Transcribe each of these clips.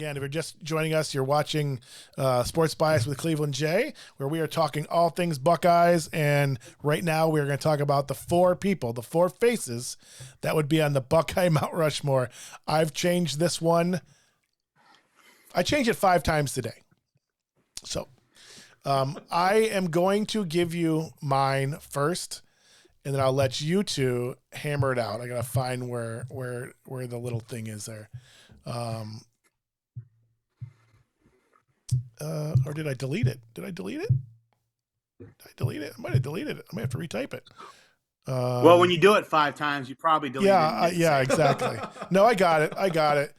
Again, if you're just joining us, you're watching Sports Bias with Cleveland J, where we are talking all things Buckeyes. And right now we're going to talk about the four people, the four faces that would be on the Buckeye Mount Rushmore. I've changed this one. I changed it 5 times today. So I am going to give you mine first, and then I'll let you two hammer it out. I got to find where the little thing is there. Or did I delete it? Did I delete it? I might have deleted it. I might have to retype it. Well, when you do it 5 times, you probably deleted it. Yeah, exactly. No, I got it.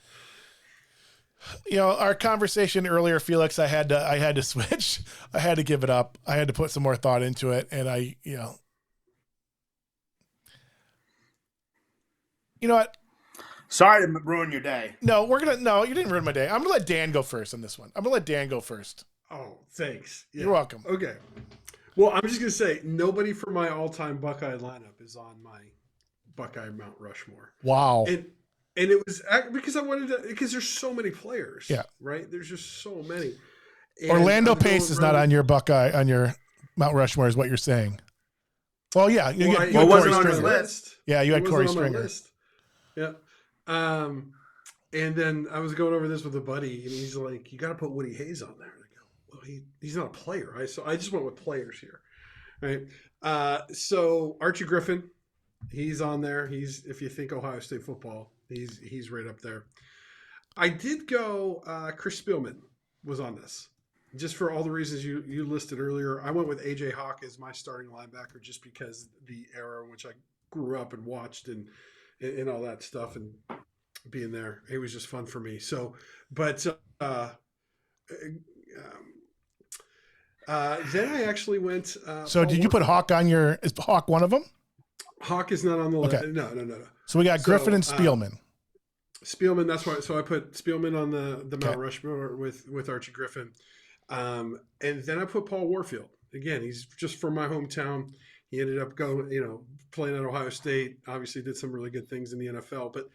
You know, our conversation earlier, Felix, I had to switch. I had to give it up. I had to put some more thought into it. And you know what? Sorry to ruin your day. No, you didn't ruin my day. I'm going to let Dan go first on this one. Oh, thanks. Yeah. You're welcome. Okay. Well, I'm just going to say nobody from my all-time Buckeye lineup is on my Buckeye Mount Rushmore. Wow. And it was because there's so many players. Yeah. Right. There's just so many. And Orlando Pace is not on your Mount Rushmore, is what you're saying. Well, yeah. You wasn't on the list. Yeah, you had Corey Stringer. Yeah. And then I was going over this with a buddy, and he's like, "You got to put Woody Hayes on there." And I go, "Well, he's not a player, right?" So I just went with players here, right? So Archie Griffin, he's on there. If you think Ohio State football, he's right up there. I did go. Chris Spielman was on this, just for all the reasons you listed earlier. I went with AJ Hawk as my starting linebacker, just because the era in which I grew up and watched and all that stuff, and being there, it was just fun for me. So, but then I actually went. So did you put Hawk on your? Is Hawk one of them? Hawk is not on the list. Okay. No. So we got Griffin and Spielman. Spielman, that's why. So I put Spielman on the Mount Rushmore with Archie Griffin, and then I put Paul Warfield. Again, he's just from my hometown. He ended up playing at Ohio State. Obviously, did some really good things in the NFL, but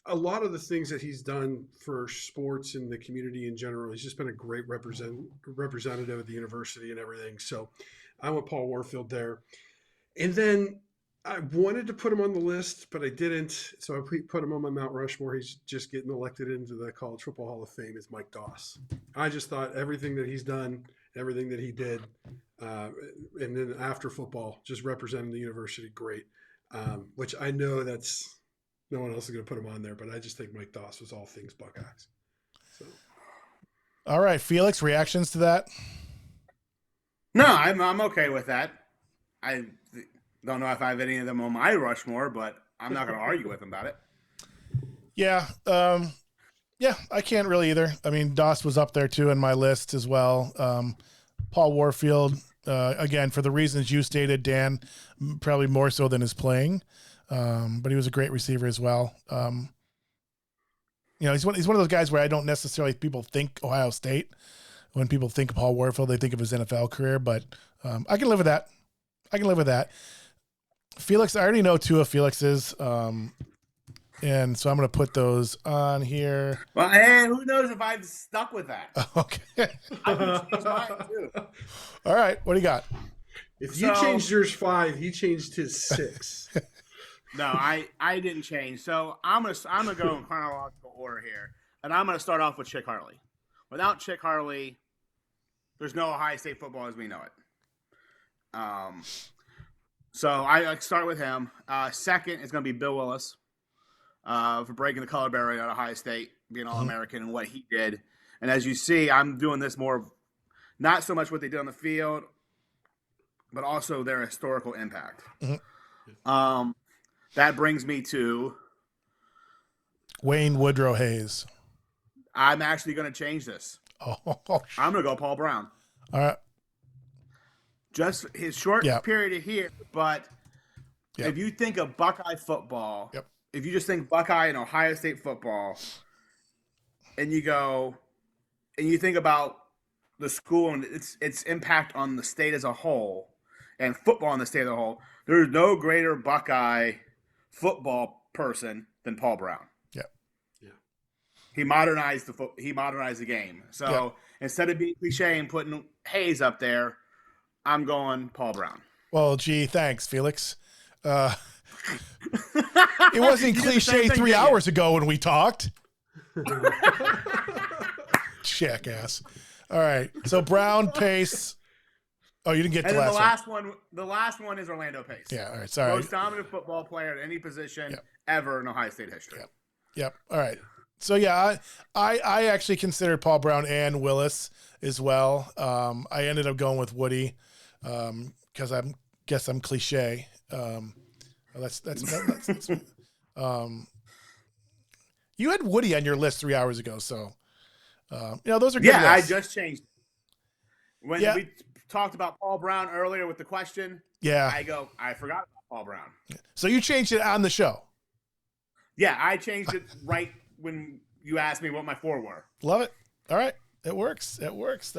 a lot of the things that he's done for sports and the community in general, he's just been a great representative of the university and everything. So I went Paul Warfield there. And then I wanted to put him on the list, but I didn't. So I put him on my Mount Rushmore. He's just getting elected into the College Football Hall of Fame is Mike Doss. I just thought everything that he's done, everything that he did, and then after football, just representing the university, great. Which I know that's no one else is going to put him on there, but I just think Mike Doss was all things Buckeyes. So, all right, Felix, reactions to that? No, I'm okay with that. I don't know if I have any of them on my Rushmore, but I'm not going to argue with them about it. Yeah, I can't really either. I mean, Doss was up there too in my list as well. Paul Warfield, again, for the reasons you stated, Dan, probably more so than his playing. But he was a great receiver as well. He's one of those guys where I don't necessarily people think Ohio State. When people think of Paul Warfield, they think of his NFL career, but I can live with that. Felix, I already know 2 of Felix's, and so I'm going to put those on here. Well, hey, who knows if I've stuck with that? Okay. I can change mine too. All right, what do you got? If you changed yours 5, he changed his 6. No, I didn't change. So I'm gonna go in chronological order here, and I'm gonna start off with Chick Harley. Without Chick Harley, there's no Ohio State football as we know it. So I start with him. Second is gonna be Bill Willis for breaking the color barrier at Ohio State, being All-American and what he did. And as you see, I'm doing this more, not so much what they did on the field, but also their historical impact. Mm-hmm. That brings me to Wayne Woodrow Hayes. I'm actually going to change this. I'm going to go Paul Brown. All right. Just his short period here, but if you think of Buckeye football, if you just think Buckeye and Ohio State football, and you go and you think about the school and its impact on the state as a whole and football in the state as a whole, there's no greater Buckeye football person than Paul Brown. He modernized the game. So instead of being cliche and putting Hayes up there, I'm going Paul Brown. Well, gee, thanks, Felix. It wasn't cliche 3 hours ago when we talked. Jackass. All right. So Brown, Pace. Oh, you didn't get to the last one. The last one is Orlando Pace. Yeah. All right. Sorry. Most dominant football player at any position ever in Ohio State history. Yep. All right. So yeah, I actually considered Paul Brown and Willis as well. I ended up going with Woody because I guess I'm cliche. That's you had Woody on your list 3 hours ago, so those are good lists. I just changed it. When we talked about Paul Brown earlier with the question, I forgot about Paul Brown. So you changed it on the show. Yeah, I changed it right when you asked me what my 4 were. Love it. All right. It works. That works.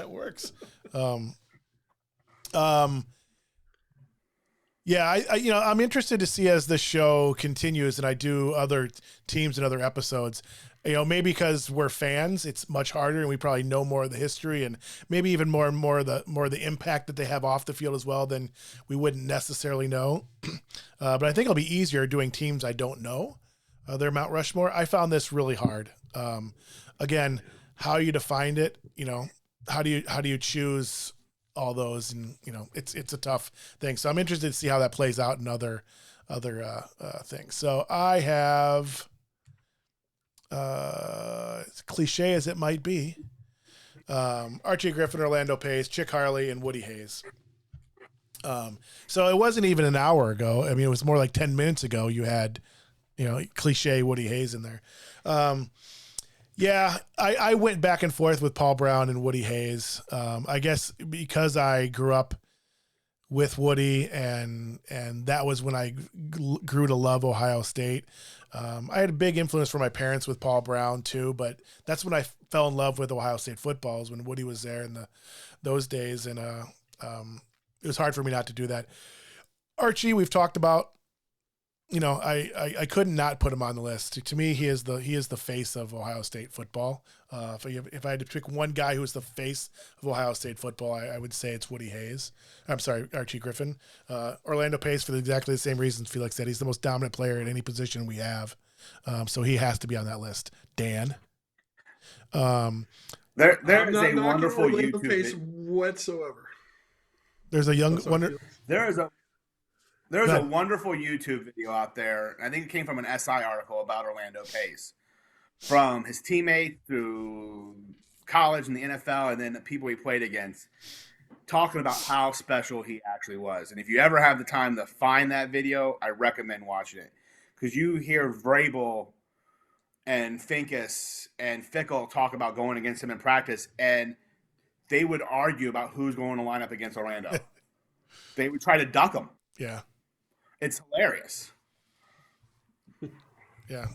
Yeah, I'm interested to see as the show continues and I do other teams and other episodes, maybe because we're fans, it's much harder and we probably know more of the history and maybe even more of the impact that they have off the field as well than we wouldn't necessarily know. But I think it'll be easier doing teams I don't know. Their Mount Rushmore. I found this really hard. Again, how you defined it, how do you choose all those, and it's a tough thing. So I'm interested to see how that plays out in other things. So I have, as cliche as it might be, Archie Griffin, Orlando Pace, Chick Harley, and Woody Hayes. So it wasn't even an hour ago. I mean, it was more like 10 minutes ago. You had, cliche Woody Hayes in there. I went back and forth with Paul Brown and Woody Hayes. I guess because I grew up with Woody and that was when I grew to love Ohio State. I had a big influence from my parents with Paul Brown too, but that's when I fell in love with Ohio State football, is when Woody was there in those days. And it was hard for me not to do that. Archie, we've talked about. I couldn't not put him on the list. To me, he is the face of Ohio State football. If I had to pick one guy who is the face of Ohio State football, I would say it's Woody Hayes. I'm sorry, Archie Griffin. Orlando Pace for exactly the same reasons Felix said. He's the most dominant player at any position we have. So he has to be on that list. Dan. There is a wonderful YouTube Pace whatsoever. There's a young wonder. There's a wonderful YouTube video out there. I think it came from an SI article about Orlando Pace, from his teammates through college and the NFL, and then the people he played against, talking about how special he actually was. And if you ever have the time to find that video, I recommend watching it, because you hear Vrabel and Finkus and Fickle talk about going against him in practice, and they would argue about who's going to line up against Orlando. They would try to duck him. Yeah. It's hilarious. Yeah.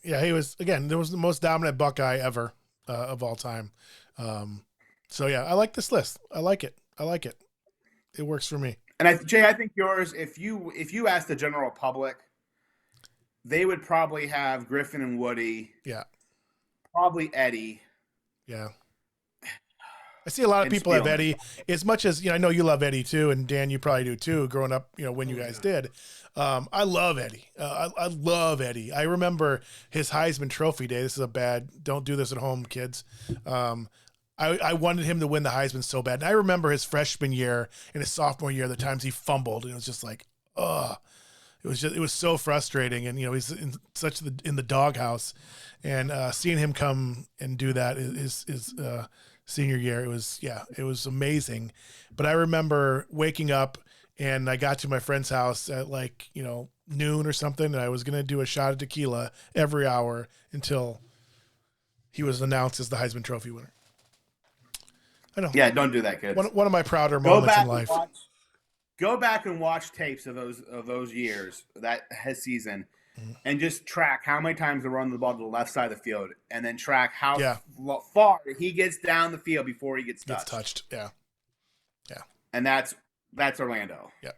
He was, again, there was the most dominant Buckeye ever of all time. So yeah, I like this list. I like it. It works for me. And Jay, I think yours, if you ask the general public, they would probably have Griffin and Woody. Yeah. Probably Eddie. Yeah. I see a lot of people have Eddie, as much as, I know you love Eddie too. And Dan, you probably do too, growing up, when you guys did. I love Eddie. I love Eddie. I remember his Heisman Trophy day. This is don't do this at home, kids. I wanted him to win the Heisman so bad. And I remember his freshman year and his sophomore year, the times he fumbled, and it was just like, it was so frustrating. And, he's in the doghouse, and seeing him come and do that is senior year, it was amazing. But I remember waking up and I got to my friend's house at noon or something, and I was going to do a shot of tequila every hour until he was announced as the Heisman Trophy winner. I know. Yeah, don't do that, kids. One of my prouder moments in life. Go back and watch tapes of those years, his season, and just track how many times they run the ball to the left side of the field, and then track how far he gets down the field before he gets touched. Yeah. And that's Orlando. Yep.